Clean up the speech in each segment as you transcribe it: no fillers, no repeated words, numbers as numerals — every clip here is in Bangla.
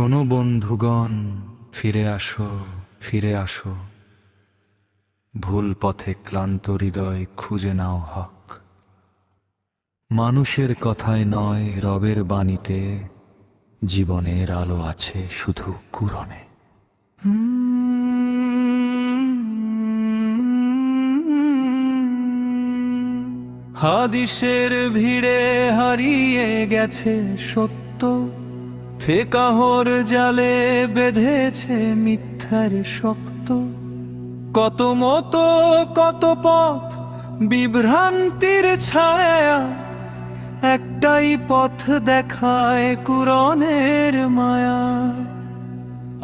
শোনো বন্ধুগণ, ফিরে আসো, ফিরে আসো। ভুল পথে ক্লান্ত হৃদয় খুঁজে নাও হক। মানুষের কথায় নয়, রবের বাণীতে জীবনের আলো আছে শুধু কুরআনে। হাদিসের ভিড়ে হারিয়ে গেছে সত্য, ফেকাহর জালে বেঁধেছে মিথ্যার শক্ত। কত মতো কত পথ বিভ্রান্তির ছায়া, একটাই পথ দেখায় কুরআনের মায়া।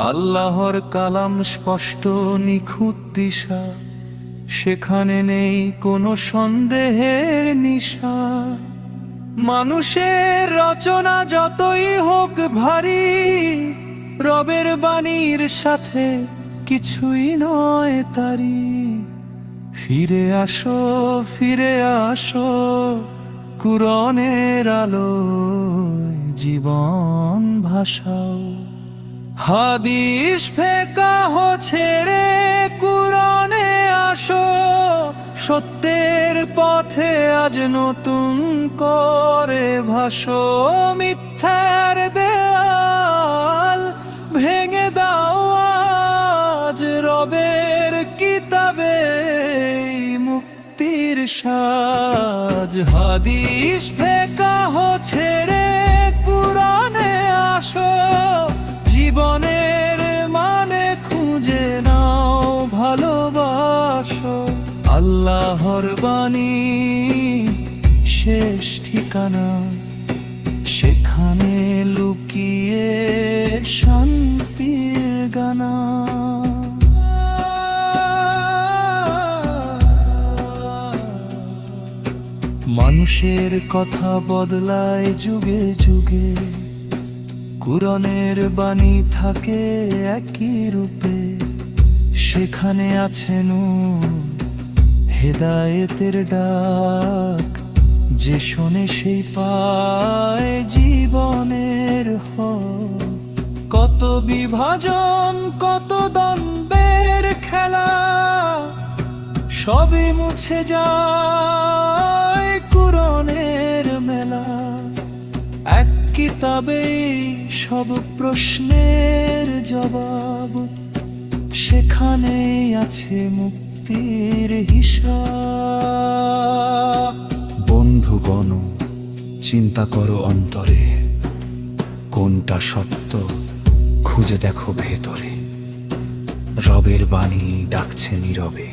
আল্লাহর কালাম স্পষ্ট নিখুঁত দিশা, সেখানে নেই কোনো সন্দেহের নিশা। মানুষের রচনা যতই হোক ভারী, রবের বাণীর সাথে কিছুই নয় তারি। ফিরে আসো, ফিরে আসো, কুরআনের আলোয় জীবন ভাসাও। হাদিস ফেকাহ ছেড়ে কুরআনে আসো, সত্যের পথে আজ নতুন করে ভাসো। মিথ্যার দেয়াল ভেঙে দাও আজ, রবের কিতাবে মুক্তির সাজ। হাদিস ফেকাহ ছেড়ে কুরআনে আসো, জীবনের মানে খুঁজে নাও ভালোবাসো। আল্লাহর বাণী শেষ ঠিকানা, সেখানে লুকিয়ে শান্তির গানা। মানুষের কথা বদলায় যুগে যুগে, কুরআনের বাণী থাকে একই রূপে। সেখানে আছে নূর, হেদায়েতের ডাক, যে শোনে সেই পায় জীবনের হক। কত বিভাজন কত দ্বন্দ্বের খেলা, সবই মুছে যায় কুরআনের মেলা। এক কিতাবেই সব প্রশ্নের জবাব, সেখানেই আছে মুক্তির হিসাব। বন্ধুগণ, চিন্তা করো অন্তরে, কোনটা সত্য খুঁজে দেখো ভেতরে। রবের বাণী ডাকছে নীরবে,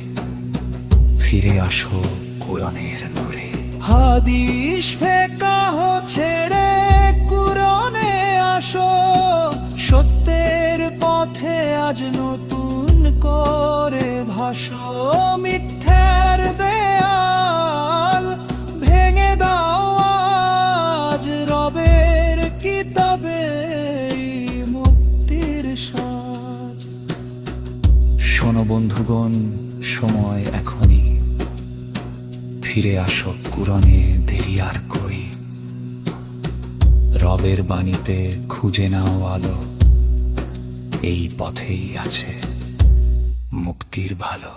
ফিরে আসো কুরআনের নূরে। হাদিস ফেকাহ ছেড়ে কুরআনে আসো, সত্যের পথে আজ নতুন করে ভাসো। মিথ্যার দেয়াল ভেঙে দাও আজ, রবের কিতাবে মুক্তির সাজ। শোনো বন্ধুগণ, সময় এখনই, ফিরে আসো কুরআনে, দেরি আর কই। রবের বাণীতে খুঁজে নাও আলো, এই পথেই আছে মুক্তির ভালো।